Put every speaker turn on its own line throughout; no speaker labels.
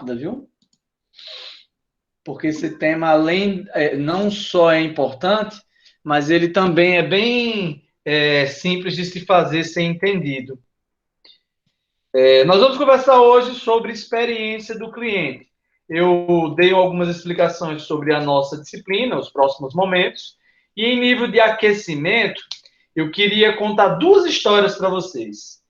viu? Porque esse tema, não só é importante, mas ele também é bem simples de se fazer ser entendido. Nós vamos conversar hoje sobre experiência do cliente. Eu dei algumas explicações sobre a nossa disciplina, os próximos momentos, e em nível de aquecimento, eu queria contar duas histórias para vocês.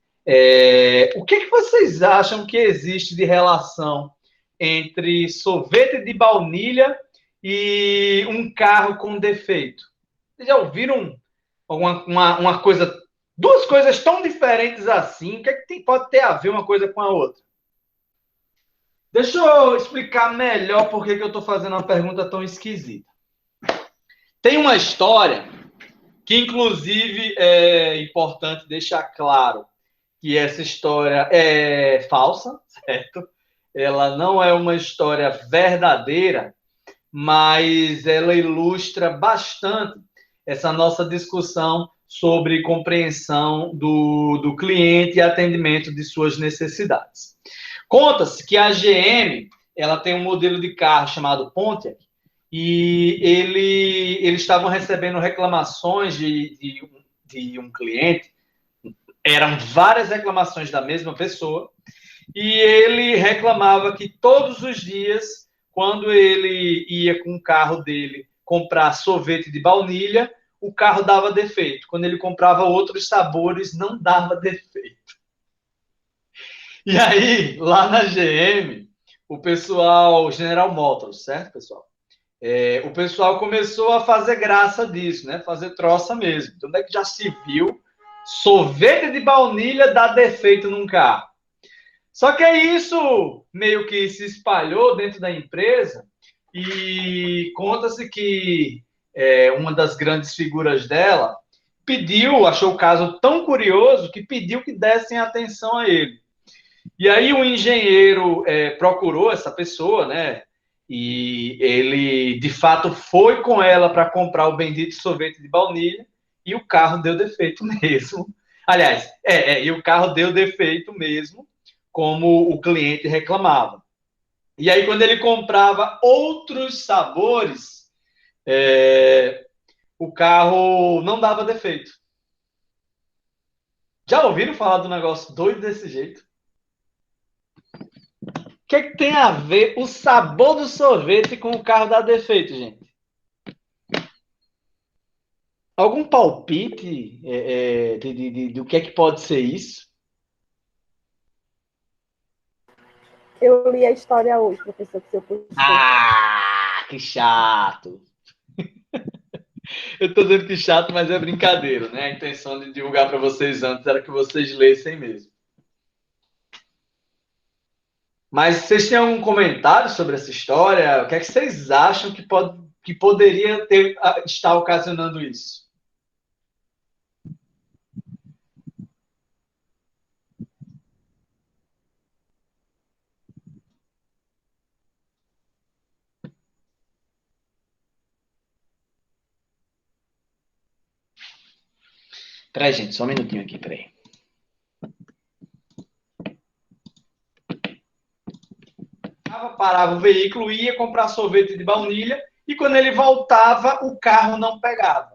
O que vocês acham que existe de relação entre sorvete de baunilha e um carro com defeito? Vocês já ouviram uma coisa, duas coisas tão diferentes assim? O que pode ter a ver uma coisa com a outra? Deixa eu explicar melhor por que eu estou fazendo uma pergunta tão esquisita. Tem uma história que, inclusive, é importante deixar claro que essa história é falsa, certo? Ela não é uma história verdadeira, mas ela ilustra bastante essa nossa discussão sobre compreensão do cliente e atendimento de suas necessidades. Conta-se que a GM ela tem um modelo de carro chamado Pontiac e eles estavam recebendo reclamações de um cliente, eram várias reclamações da mesma pessoa, e ele reclamava que todos os dias, quando ele ia com o carro dele comprar sorvete de baunilha, o carro dava defeito. Quando ele comprava outros sabores, não dava defeito. E aí, lá na GM, o pessoal, General Motors, certo, pessoal? O pessoal começou a fazer graça disso, né? Fazer troça mesmo. Então, onde é que já se viu sorvete de baunilha dar defeito num carro? Só que isso meio que se espalhou dentro da empresa e conta-se que uma das grandes figuras dela achou o caso tão curioso que pediu que dessem atenção a ele. E aí o engenheiro procurou essa pessoa, né? E ele, de fato, foi com ela para comprar o bendito sorvete de baunilha e o carro deu defeito mesmo. Aliás, e o carro deu defeito mesmo, como o cliente reclamava. E aí, quando ele comprava outros sabores, o carro não dava defeito. Já ouviram falar do negócio doido desse jeito? O que tem a ver o sabor do sorvete com o carro dar defeito, gente? Algum palpite do que é que pode ser isso?
Eu li a história hoje, professor, que você postou.
Ah, que chato. Eu tô dizendo que chato, mas é brincadeira, né? A intenção de divulgar para vocês antes era que vocês lessem mesmo. Mas vocês têm algum comentário sobre essa história? O que é que vocês acham que poderia estar ocasionando isso? Peraí, gente, só um minutinho aqui, peraí. Parava o veículo, ia comprar sorvete de baunilha e quando ele voltava, o carro não pegava.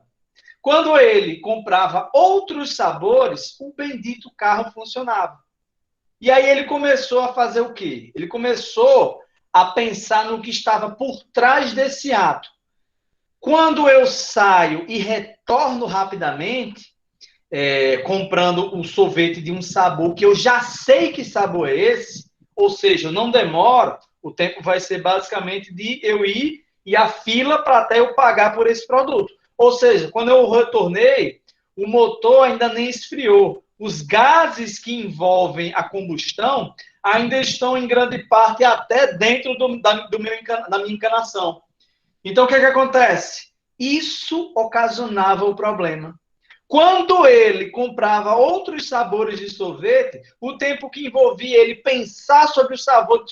Quando ele comprava outros sabores, o bendito carro funcionava. E aí ele começou a fazer o quê? Ele começou a pensar no que estava por trás desse ato. Quando eu saio e retorno rapidamente, comprando o sorvete de um sabor que eu já sei que sabor é esse, ou seja, eu não demoro, o tempo vai ser basicamente de eu ir e a fila para até eu pagar por esse produto. Ou seja, quando eu retornei, o motor ainda nem esfriou. Os gases que envolvem a combustão ainda estão em grande parte até dentro da minha encanação. Então, o que acontece? Isso ocasionava o problema. Quando ele comprava outros sabores de sorvete, o tempo que envolvia ele pensar sobre o sabor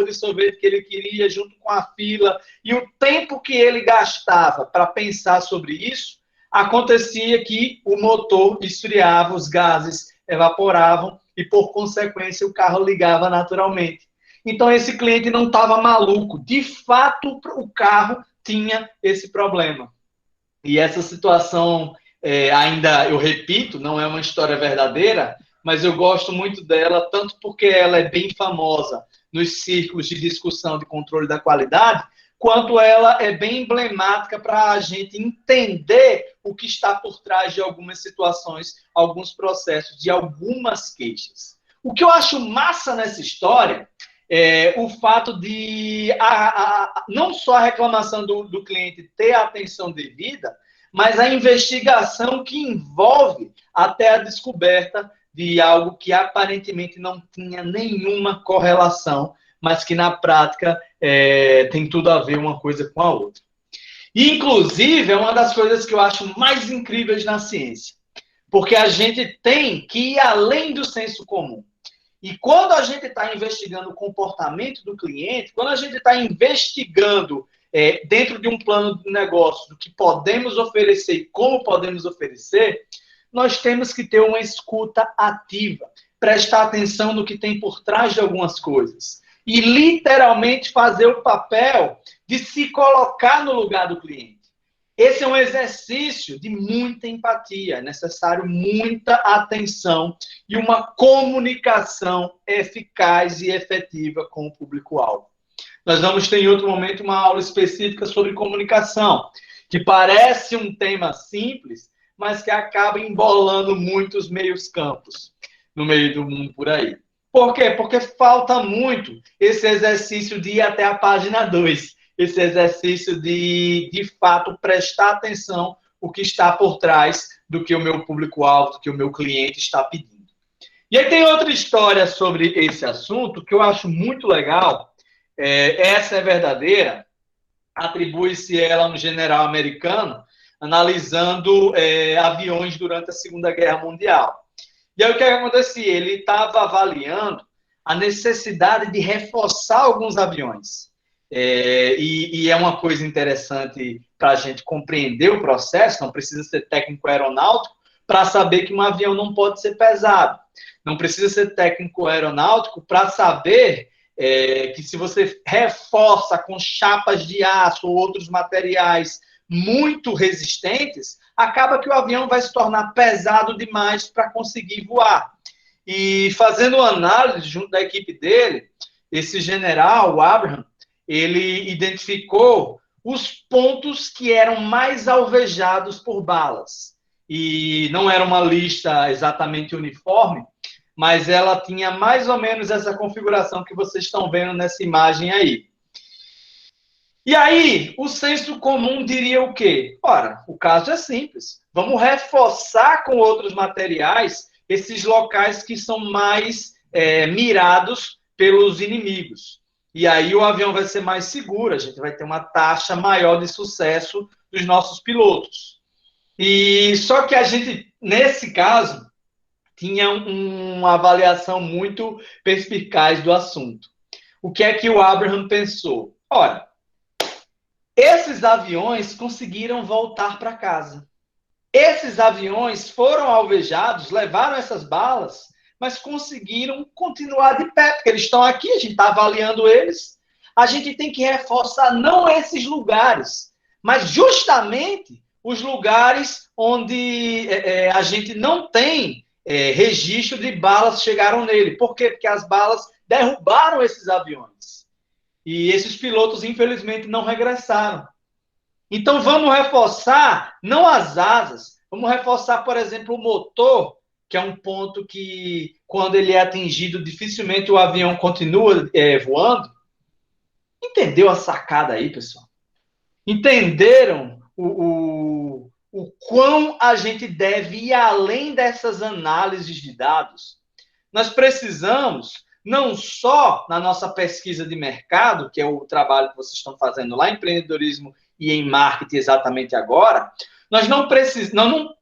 de sorvete que ele queria junto com a fila e o tempo que ele gastava para pensar sobre isso, acontecia que o motor esfriava, os gases evaporavam e, por consequência, o carro ligava naturalmente. Então, esse cliente não estava maluco. De fato, o carro tinha esse problema. E essa situação, ainda, eu repito, não é uma história verdadeira, mas eu gosto muito dela, tanto porque ela é bem famosa nos círculos de discussão de controle da qualidade, quanto ela é bem emblemática para a gente entender o que está por trás de algumas situações, alguns processos, de algumas queixas. O que eu acho massa nessa história é o fato de não só a reclamação do cliente ter a atenção devida, mas a investigação que envolve até a descoberta de algo que aparentemente não tinha nenhuma correlação, mas que na prática tem tudo a ver uma coisa com a outra. E, inclusive, é uma das coisas que eu acho mais incríveis na ciência, porque a gente tem que ir além do senso comum. E quando a gente está investigando o comportamento do cliente, quando a gente está investigando dentro de um plano de negócio do que podemos oferecer e como podemos oferecer, nós temos que ter uma escuta ativa, prestar atenção no que tem por trás de algumas coisas e literalmente fazer o papel de se colocar no lugar do cliente. Esse é um exercício de muita empatia, é necessário muita atenção e uma comunicação eficaz e efetiva com o público-alvo. Nós vamos ter em outro momento uma aula específica sobre comunicação, que parece um tema simples, mas que acaba embolando muitos meios campos no meio do mundo por aí. Por quê? Porque falta muito esse exercício de ir até a página 2. Esse exercício de fato, prestar atenção o que está por trás do que o meu público-alvo, do que o meu cliente está pedindo. E aí tem outra história sobre esse assunto que eu acho muito legal. Essa é verdadeira. Atribui-se ela a um general americano analisando aviões durante a Segunda Guerra Mundial. E aí o que acontecia? Ele estava avaliando a necessidade de reforçar alguns aviões. E é uma coisa interessante para a gente compreender o processo, não precisa ser técnico aeronáutico para saber que um avião não pode ser pesado. Não precisa ser técnico aeronáutico para saber que se você reforça com chapas de aço ou outros materiais muito resistentes, acaba que o avião vai se tornar pesado demais para conseguir voar. E fazendo uma análise junto da equipe dele, esse general, o Abraham, ele identificou os pontos que eram mais alvejados por balas. E não era uma lista exatamente uniforme, mas ela tinha mais ou menos essa configuração que vocês estão vendo nessa imagem aí. E aí, o senso comum diria o quê? Ora, o caso é simples. Vamos reforçar com outros materiais esses locais que são mais mirados pelos inimigos. E aí o avião vai ser mais seguro, a gente vai ter uma taxa maior de sucesso dos nossos pilotos. E só que a gente, nesse caso, tinha uma avaliação muito perspicaz do assunto. O que é que o Abraham pensou? Ora, esses aviões conseguiram voltar para casa. Esses aviões foram alvejados, levaram essas balas, mas conseguiram continuar de pé, porque eles estão aqui, a gente está avaliando eles. A gente tem que reforçar não esses lugares, mas justamente os lugares onde a gente não tem registro de balas que chegaram nele. Por quê? Porque as balas derrubaram esses aviões. E esses pilotos, infelizmente, não regressaram. Então, vamos reforçar, não as asas, vamos reforçar, por exemplo, o motor, que é um ponto que, quando ele é atingido, dificilmente o avião continua voando. Entendeu a sacada aí, pessoal? Entenderam o quão a gente deve ir além dessas análises de dados? Nós precisamos, não só na nossa pesquisa de mercado, que é o trabalho que vocês estão fazendo lá em empreendedorismo e em marketing exatamente agora, nós não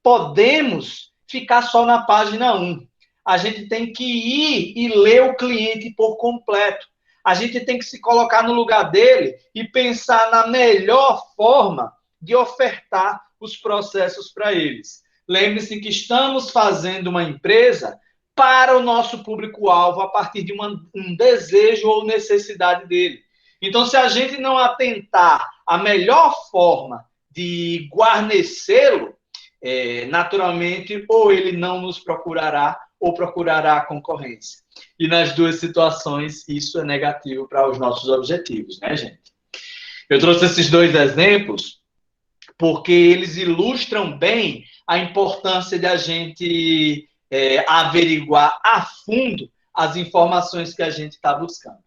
podemos ficar só na página 1. A gente tem que ir e ler o cliente por completo. A gente tem que se colocar no lugar dele e pensar na melhor forma de ofertar os processos para eles. Lembre-se que estamos fazendo uma empresa para o nosso público-alvo a partir de um desejo ou necessidade dele. Então, se a gente não atentar à melhor forma de guarnecê-lo, naturalmente, ou ele não nos procurará, ou procurará a concorrência. E nas duas situações, isso é negativo para os nossos objetivos, né, gente? Eu trouxe esses dois exemplos porque eles ilustram bem a importância de a gente averiguar a fundo as informações que a gente está buscando.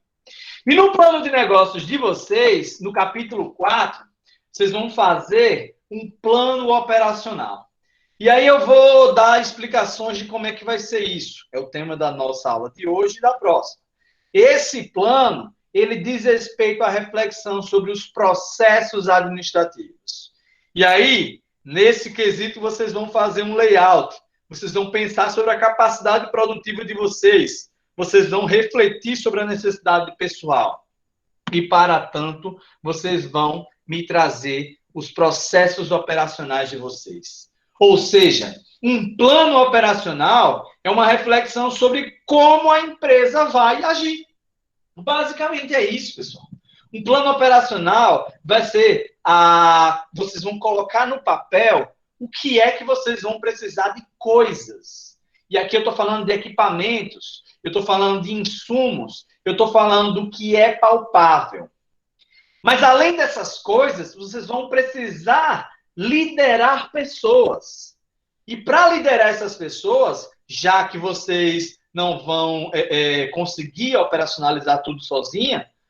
E no plano de negócios de vocês, no capítulo 4, vocês vão fazer um plano operacional. E aí eu vou dar explicações de como é que vai ser isso. É o tema da nossa aula de hoje e da próxima. Esse plano, ele diz respeito à reflexão sobre os processos administrativos. E aí, nesse quesito, vocês vão fazer um layout. Vocês vão pensar sobre a capacidade produtiva de vocês. Vocês vão refletir sobre a necessidade pessoal. E, para tanto, vocês vão me trazer os processos operacionais de vocês. Ou seja, um plano operacional é uma reflexão sobre como a empresa vai agir. Basicamente é isso, pessoal. Um plano operacional vai ser vocês vão colocar no papel o que é que vocês vão precisar de coisas. E aqui eu estou falando de equipamentos, eu estou falando de insumos, eu estou falando do que é palpável. Mas além dessas coisas, vocês vão precisar liderar pessoas. E para liderar essas pessoas, já que vocês não vão conseguir operacionalizar tudo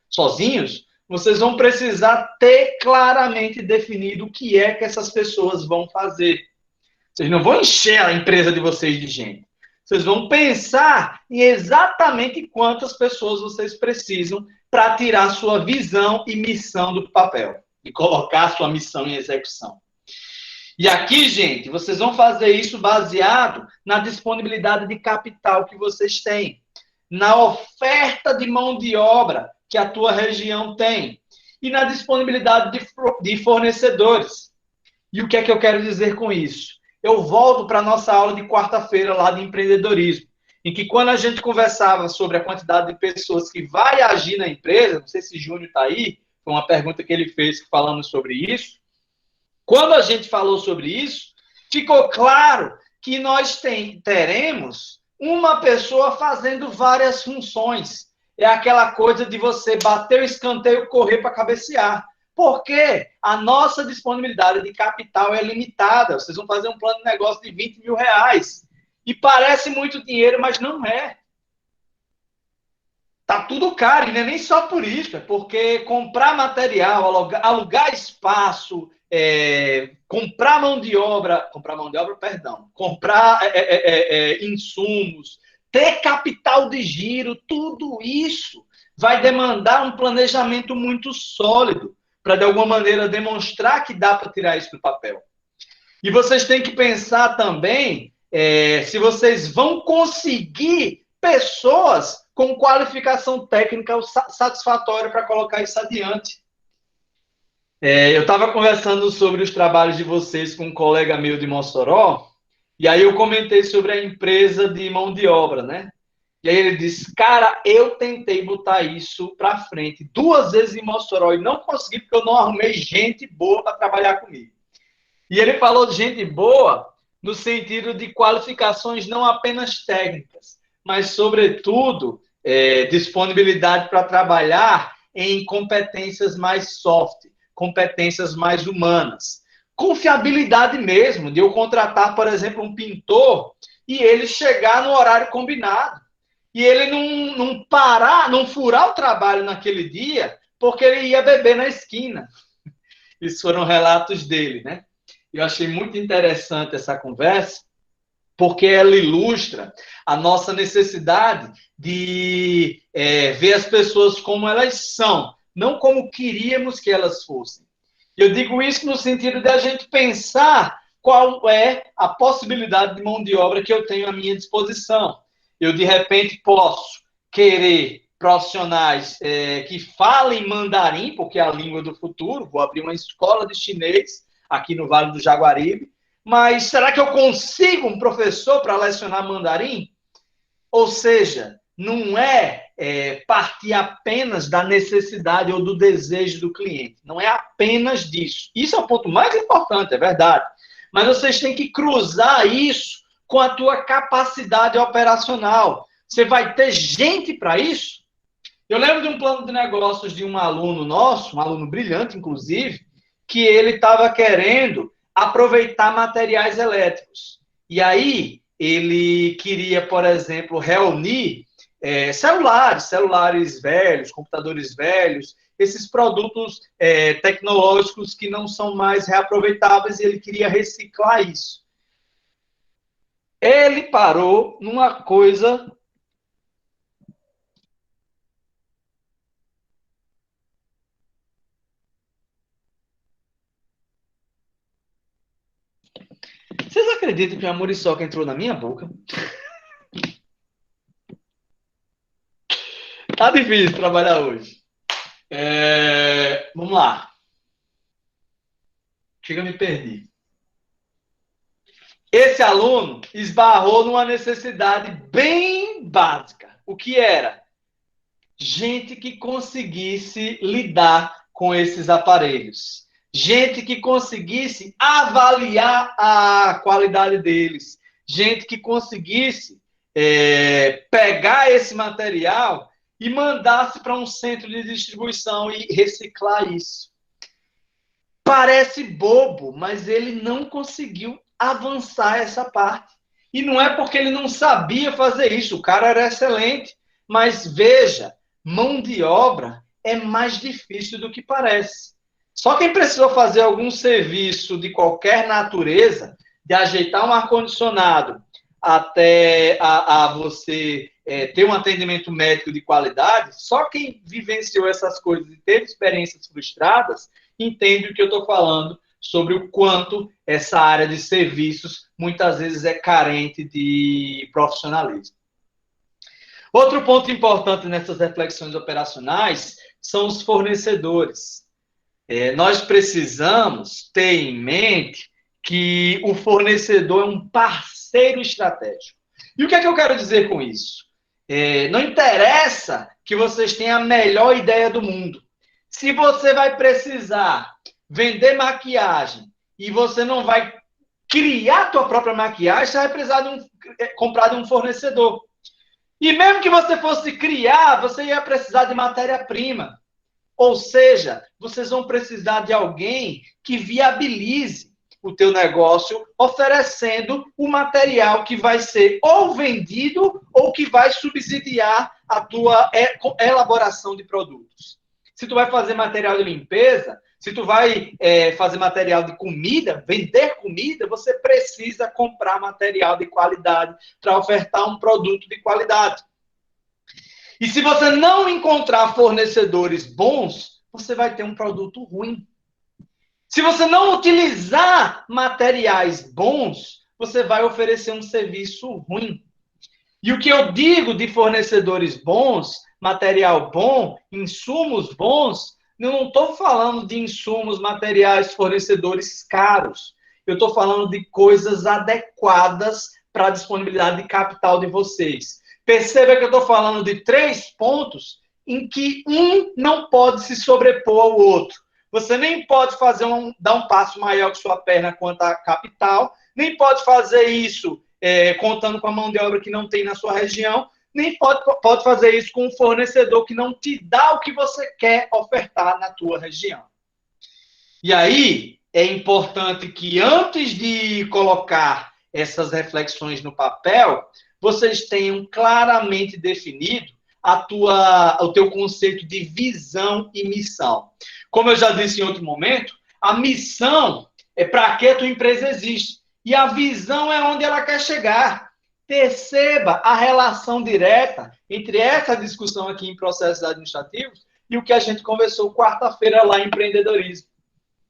sozinhos, vocês vão precisar ter claramente definido o que é que essas pessoas vão fazer. Vocês não vão encher a empresa de vocês de gente. Vocês vão pensar em exatamente quantas pessoas vocês precisam para tirar sua visão e missão do papel e colocar sua missão em execução. E aqui, gente, vocês vão fazer isso baseado na disponibilidade de capital que vocês têm, na oferta de mão de obra que a tua região tem e na disponibilidade de fornecedores. E o que é que eu quero dizer com isso? Eu volto para a nossa aula de quarta-feira lá de empreendedorismo, em que quando a gente conversava sobre a quantidade de pessoas que vai agir na empresa, não sei se Júnior está aí, foi uma pergunta que ele fez que falamos sobre isso. Quando a gente falou sobre isso, ficou claro que nós teremos uma pessoa fazendo várias funções. É aquela coisa de você bater o escanteio e correr para cabecear. Porque a nossa disponibilidade de capital é limitada. Vocês vão fazer um plano de negócio de 20 mil reais. E parece muito dinheiro, mas não é. Tá tudo caro, e não é nem só por isso. É porque comprar material, alugar espaço, comprar mão de obra, comprar insumos, ter capital de giro, tudo isso vai demandar um planejamento muito sólido para, de alguma maneira, demonstrar que dá para tirar isso do papel. E vocês têm que pensar também se vocês vão conseguir pessoas com qualificação técnica satisfatória para colocar isso adiante. Eu estava conversando sobre os trabalhos de vocês com um colega meu de Mossoró, e aí eu comentei sobre a empresa de mão de obra, né? E aí ele disse, cara, eu tentei botar isso para frente 2 vezes em Mossoró e não consegui porque eu não arrumei gente boa para trabalhar comigo. E ele falou de gente boa no sentido de qualificações não apenas técnicas, mas, sobretudo, disponibilidade para trabalhar em competências mais soft, competências mais humanas. Confiabilidade mesmo, de eu contratar, por exemplo, um pintor e ele chegar no horário combinado. E ele não furar o trabalho naquele dia porque ele ia beber na esquina. Isso foram relatos dele, né? Eu achei muito interessante essa conversa, porque ela ilustra a nossa necessidade de ver as pessoas como elas são, não como queríamos que elas fossem. Eu digo isso no sentido de a gente pensar qual é a possibilidade de mão de obra que eu tenho à minha disposição. Eu, de repente, posso querer profissionais que falem mandarim, porque é a língua do futuro, vou abrir uma escola de chinês aqui no Vale do Jaguaribe, mas será que eu consigo um professor para lecionar mandarim? Ou seja, não é partir apenas da necessidade ou do desejo do cliente. Não é apenas disso. Isso é o ponto mais importante, é verdade. Mas vocês têm que cruzar isso com a tua capacidade operacional. Você vai ter gente para isso? Eu lembro de um plano de negócios de um aluno nosso, um aluno brilhante, inclusive, que ele estava querendo aproveitar materiais elétricos. E aí, ele queria, por exemplo, reunir celulares velhos, computadores velhos, esses produtos tecnológicos que não são mais reaproveitáveis, e ele queria reciclar isso. Ele parou numa coisa... Vocês acreditam que a muriçoca entrou na minha boca? Tá difícil trabalhar hoje. Vamos lá. Chega, me perdi. Esse aluno esbarrou numa necessidade bem básica. O que era? Gente que conseguisse lidar com esses aparelhos. Gente que conseguisse avaliar a qualidade deles. Gente que conseguisse pegar esse material e mandasse para um centro de distribuição e reciclar isso. Parece bobo, mas ele não conseguiu avançar essa parte. E não é porque ele não sabia fazer isso, o cara era excelente. Mas veja, mão de obra é mais difícil do que parece. Só quem precisou fazer algum serviço de qualquer natureza, de ajeitar um ar-condicionado até a você ter um atendimento médico de qualidade, só quem vivenciou essas coisas e teve experiências frustradas, entende o que eu estou falando sobre o quanto essa área de serviços muitas vezes é carente de profissionalismo. Outro ponto importante nessas reflexões operacionais são os fornecedores. Nós precisamos ter em mente que o fornecedor é um parceiro estratégico. E o que é que eu quero dizer com isso? Não interessa que vocês tenham a melhor ideia do mundo. Se você vai precisar vender maquiagem e você não vai criar a tua própria maquiagem, você vai precisar comprar de um fornecedor. E mesmo que você fosse criar, você ia precisar de matéria-prima. Ou seja, vocês vão precisar de alguém que viabilize o teu negócio, oferecendo o material que vai ser ou vendido ou que vai subsidiar a tua elaboração de produtos. Se tu vai fazer material de limpeza, se tu vai fazer material de comida, vender comida, você precisa comprar material de qualidade para ofertar um produto de qualidade. E se você não encontrar fornecedores bons, você vai ter um produto ruim. Se você não utilizar materiais bons, você vai oferecer um serviço ruim. E o que eu digo de fornecedores bons, material bom, insumos bons, eu não estou falando de insumos, materiais, fornecedores caros. Eu estou falando de coisas adequadas para a disponibilidade de capital de vocês. Perceba que eu estou falando de 3 pontos em que um não pode se sobrepor ao outro. Você nem pode dar um passo maior que sua perna quanto a capital, nem pode fazer isso contando com a mão de obra que não tem na sua região, nem pode fazer isso com um fornecedor que não te dá o que você quer ofertar na tua região. E aí, é importante que antes de colocar essas reflexões no papel, vocês tenham claramente definido o teu conceito de visão e missão. Como eu já disse em outro momento, a missão é para que a tua empresa existe. E a visão é onde ela quer chegar. Perceba a relação direta entre essa discussão aqui em processos administrativos e o que a gente conversou quarta-feira lá em empreendedorismo.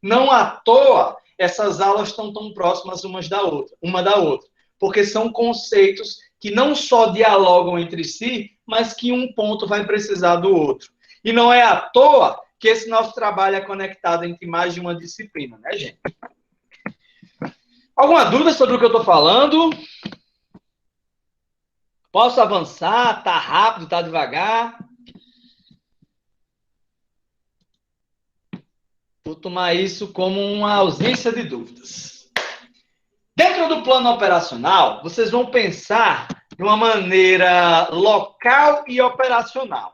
Não à toa, essas aulas estão tão próximas uma da outra, porque são conceitos que não só dialogam entre si, mas que um ponto vai precisar do outro. E não é à toa que esse nosso trabalho é conectado entre mais de uma disciplina, né, gente? Alguma dúvida sobre o que eu estou falando? Posso avançar? Tá rápido, tá devagar? Vou tomar isso como uma ausência de dúvidas. Dentro do plano operacional, vocês vão pensar de uma maneira local e operacional.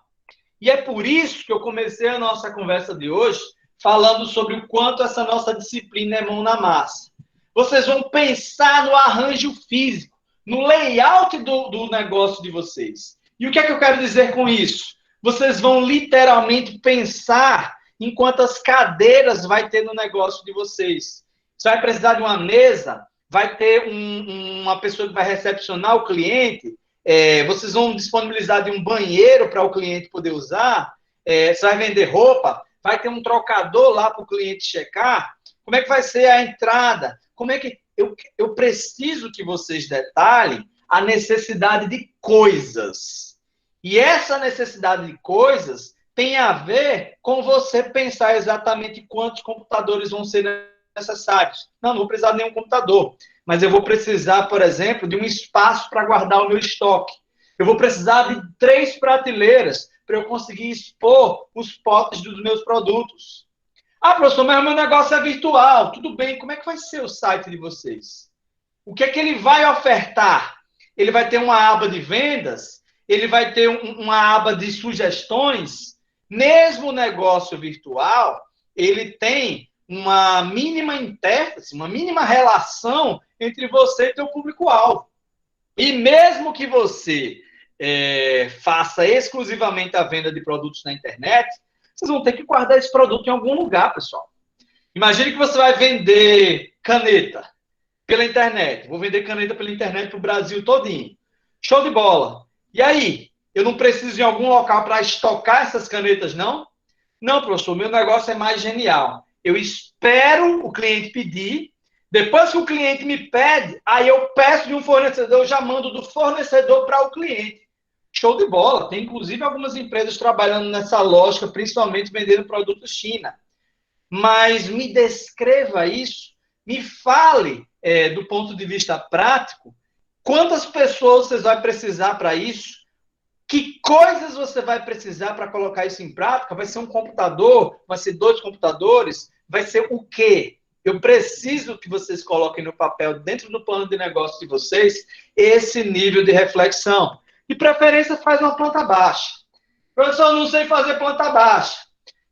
E é por isso que eu comecei a nossa conversa de hoje falando sobre o quanto essa nossa disciplina é mão na massa. Vocês vão pensar no arranjo físico, no layout do negócio de vocês. E o que é que eu quero dizer com isso? Vocês vão literalmente pensar em quantas cadeiras vai ter no negócio de vocês. Você vai precisar de uma mesa, vai ter uma pessoa que vai recepcionar o cliente, vocês vão disponibilizar de um banheiro para o cliente poder usar, você vai vender roupa, vai ter um trocador lá para o cliente checar, como é que vai ser a entrada, como é que eu preciso que vocês detalhem a necessidade de coisas. E essa necessidade de coisas tem a ver com você pensar exatamente quantos computadores vão ser necessários. Não vou precisar de nenhum computador, mas eu vou precisar, por exemplo, de um espaço para guardar o meu estoque. Eu vou precisar de 3 prateleiras para eu conseguir expor os potes dos meus produtos. Ah, professor, mas o meu negócio é virtual. Tudo bem, como é que vai ser o site de vocês? O que é que ele vai ofertar? Ele vai ter uma aba de vendas? Ele vai ter uma aba de sugestões? Mesmo o negócio virtual, ele tem uma mínima interface, uma mínima relação entre você e seu público-alvo. E mesmo que você faça exclusivamente a venda de produtos na internet, vocês vão ter que guardar esse produto em algum lugar, pessoal. Imagine que você vai vender caneta pela internet. Vou vender caneta pela internet para o Brasil todinho. Show de bola. E aí? Eu não preciso de algum local para estocar essas canetas, não? Não, professor, meu negócio é mais genial. Eu espero o cliente pedir. Depois que o cliente me pede, aí eu peço de um fornecedor, eu já mando do fornecedor para o cliente. Show de bola. Tem, inclusive, algumas empresas trabalhando nessa lógica, principalmente vendendo produtos China. Mas me descreva isso, me fale, do ponto de vista prático, quantas pessoas você vai precisar para isso, que coisas você vai precisar para colocar isso em prática, vai ser um computador, vai ser 2 computadores, vai ser o quê? Eu preciso que vocês coloquem no papel, dentro do plano de negócio de vocês, esse nível de reflexão. De preferência, faz uma planta baixa. Professor, não sei fazer planta baixa.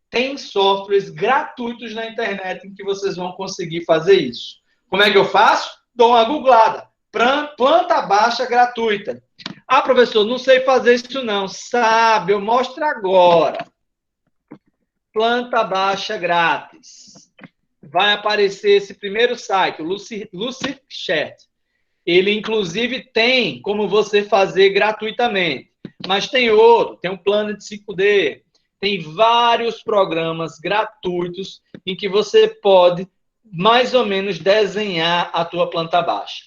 Tem softwares gratuitos na internet em que vocês vão conseguir fazer isso. Como é que eu faço? Dou uma googlada. Planta baixa gratuita. Ah, professor, não sei fazer isso não. Sabe, eu mostro agora. Planta baixa grátis. Vai aparecer esse primeiro site, o Lucidchat. Ele, inclusive, tem como você fazer gratuitamente. Mas tem outro, tem um plano de 5D. Tem vários programas gratuitos em que você pode, mais ou menos, desenhar a tua planta baixa.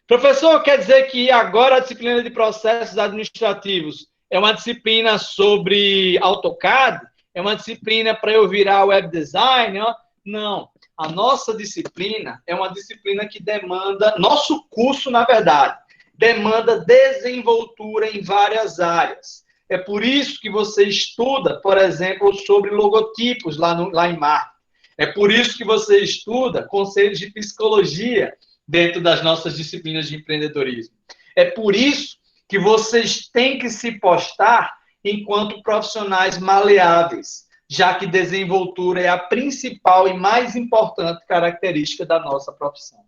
Professor, quer dizer que agora a disciplina de processos administrativos é uma disciplina sobre AutoCAD? É uma disciplina para eu virar web designer? Não. A nossa disciplina é uma disciplina que demanda, nosso curso, na verdade, demanda desenvoltura em várias áreas. É por isso que você estuda, por exemplo, sobre logotipos lá em marketing. É por isso que você estuda conselhos de psicologia dentro das nossas disciplinas de empreendedorismo. É por isso que vocês têm que se postar enquanto profissionais maleáveis, já que desenvoltura é a principal e mais importante característica da nossa profissão.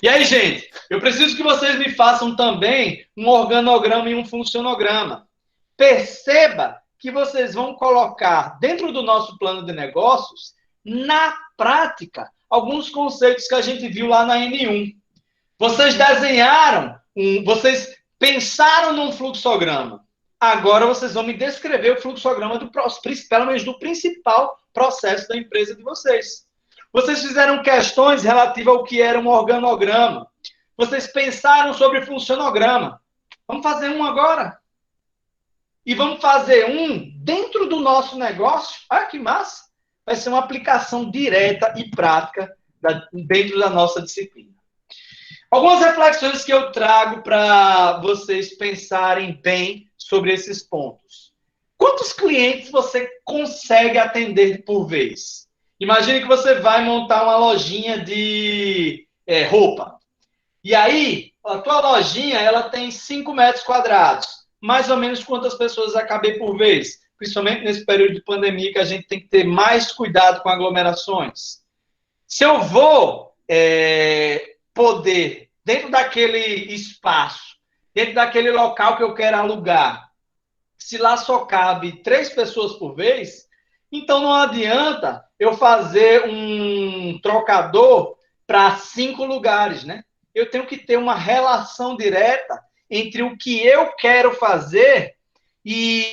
E aí, gente, eu preciso que vocês me façam também um organograma e um funcionograma. Perceba que vocês vão colocar dentro do nosso plano de negócios, na prática, alguns conceitos que a gente viu lá na N1. Vocês desenharam, vocês pensaram num fluxograma. Agora vocês vão me descrever o fluxograma pelo menos do principal processo da empresa de vocês. Vocês fizeram questões relativas ao que era um organograma. Vocês pensaram sobre funcionograma. Vamos fazer um agora? E vamos fazer um dentro do nosso negócio. Olha que massa! Vai ser uma aplicação direta e prática dentro da nossa disciplina. Algumas reflexões que eu trago para vocês pensarem bem sobre esses pontos. Quantos clientes você consegue atender por vez? Imagine que você vai montar uma lojinha de roupa. E aí, a tua lojinha, ela tem 5 metros quadrados. Mais ou menos quantas pessoas vai caber por vez? Principalmente nesse período de pandemia que a gente tem que ter mais cuidado com aglomerações. Se eu vou poder, dentro daquele espaço, dentro daquele local que eu quero alugar, se lá só cabe 3 pessoas por vez, então não adianta eu fazer um trocador para 5 lugares, né? Eu tenho que ter uma relação direta entre o que eu quero fazer e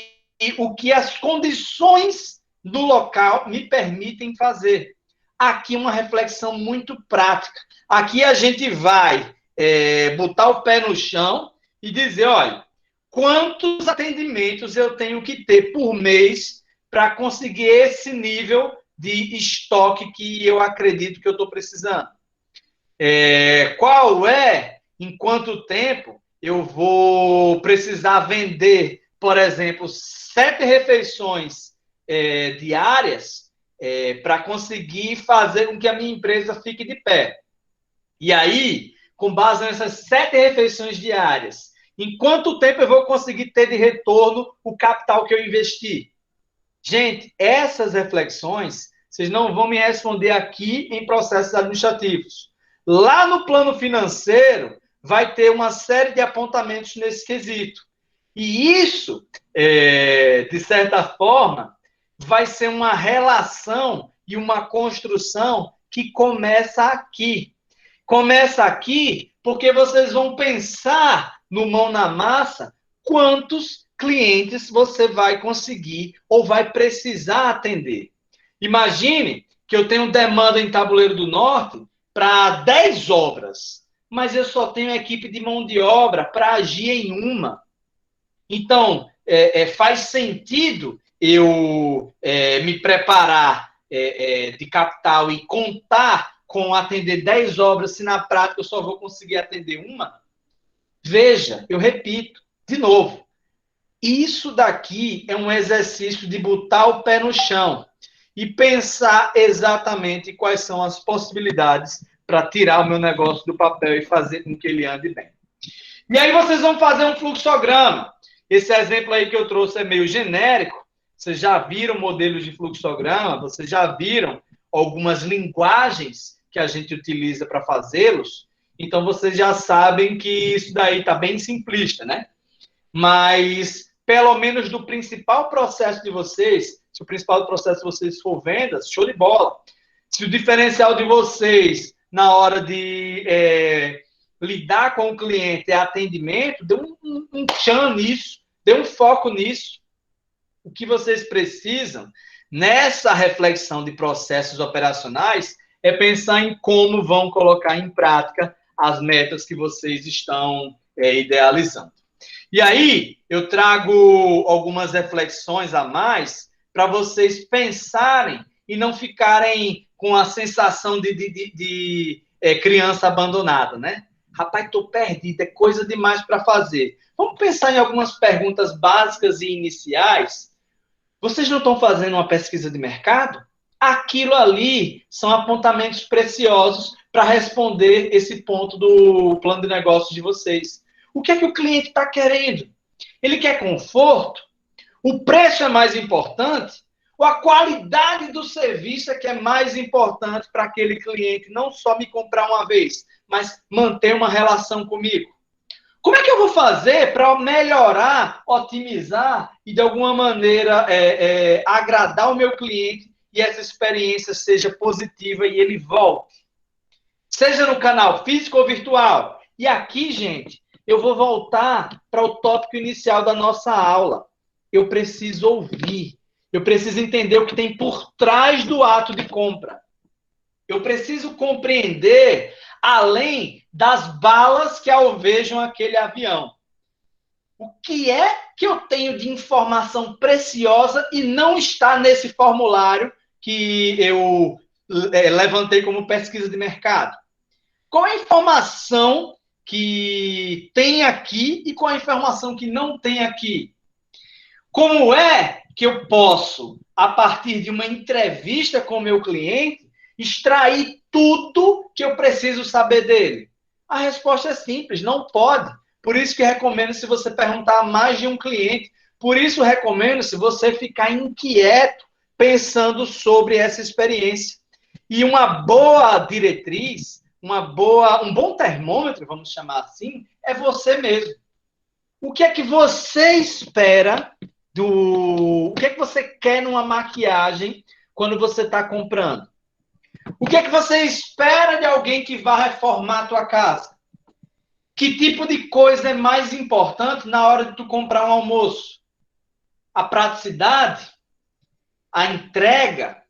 o que as condições do local me permitem fazer. Aqui uma reflexão muito prática. Aqui a gente vai botar o pé no chão e dizer, olha, quantos atendimentos eu tenho que ter por mês para conseguir esse nível de estoque que eu acredito que eu estou precisando. Qual é, em quanto tempo eu vou precisar vender, por exemplo, 7 refeições diárias para conseguir fazer com que a minha empresa fique de pé. E aí, com base nessas 7 refeições diárias, em quanto tempo eu vou conseguir ter de retorno o capital que eu investi? Gente, essas reflexões, vocês não vão me responder aqui em processos administrativos. Lá no plano financeiro, vai ter uma série de apontamentos nesse quesito. E isso, de certa forma, vai ser uma relação e uma construção que começa aqui. Começa aqui porque vocês vão pensar no mão na massa quantos clientes você vai conseguir ou vai precisar atender. Imagine que eu tenho demanda em Tabuleiro do Norte para 10 obras, mas eu só tenho equipe de mão de obra para agir em uma. Então, faz sentido eu me preparar de capital e contar com atender 10 obras, se na prática eu só vou conseguir atender uma? Veja, eu repito, de novo, isso daqui é um exercício de botar o pé no chão e pensar exatamente quais são as possibilidades para tirar o meu negócio do papel e fazer com que ele ande bem. E aí vocês vão fazer um fluxograma. Esse exemplo aí que eu trouxe é meio genérico. Vocês já viram modelos de fluxograma? Vocês já viram algumas linguagens que a gente utiliza para fazê-los? Então, vocês já sabem que isso daí está bem simplista, né? Mas, pelo menos do principal processo de vocês, se o principal processo de vocês for vendas, show de bola. Se o diferencial de vocês, na hora de lidar com o cliente é atendimento, dê um tchan nisso, dê um foco nisso. O que vocês precisam, nessa reflexão de processos operacionais, é pensar em como vão colocar em prática as metas que vocês estão idealizando. E aí, eu trago algumas reflexões a mais para vocês pensarem e não ficarem com a sensação de criança abandonada, né? Rapaz, estou perdido, é coisa demais para fazer. Vamos pensar em algumas perguntas básicas e iniciais. Vocês não estão fazendo uma pesquisa de mercado? Aquilo ali são apontamentos preciosos para responder esse ponto do plano de negócios de vocês. O que é que o cliente está querendo? Ele quer conforto? O preço é mais importante? Ou a qualidade do serviço é que é mais importante para aquele cliente não só me comprar uma vez, mas manter uma relação comigo? Como é que eu vou fazer para melhorar, otimizar e, de alguma maneira, agradar o meu cliente e essa experiência seja positiva e ele volte? Seja no canal físico ou virtual. E aqui, gente, eu vou voltar para o tópico inicial da nossa aula. Eu preciso ouvir. Eu preciso entender o que tem por trás do ato de compra. Eu preciso compreender além das balas que alvejam aquele avião. O que é que eu tenho de informação preciosa e não está nesse formulário que eu levantei como pesquisa de mercado? Qual a informação que tem aqui e qual a informação que não tem aqui? Como é que eu posso, a partir de uma entrevista com o meu cliente, extrair tudo que eu preciso saber dele? A resposta é simples, não pode. Por isso que recomendo se você perguntar a mais de um cliente. Por isso recomendo se você ficar inquieto pensando sobre essa experiência. E uma boa diretriz, um bom termômetro, vamos chamar assim, é você mesmo. O que é que você espera o que é que você quer numa maquiagem quando você está comprando? O que é que você espera de alguém que vá reformar a tua casa? Que tipo de coisa é mais importante na hora de tu comprar um almoço? A praticidade? A entrega?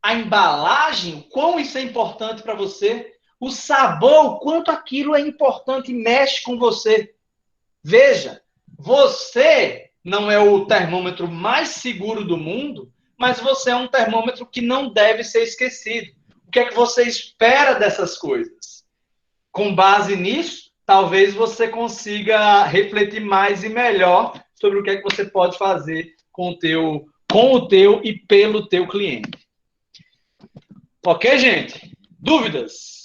A embalagem? O quão isso é importante para você? O sabor? O quanto aquilo é importante e mexe com você? Veja, você não é o termômetro mais seguro do mundo, mas você é um termômetro que não deve ser esquecido. O que é que você espera dessas coisas? Com base nisso, talvez você consiga refletir mais e melhor sobre o que é que você pode fazer com o teu e pelo teu cliente. Ok, gente? Dúvidas?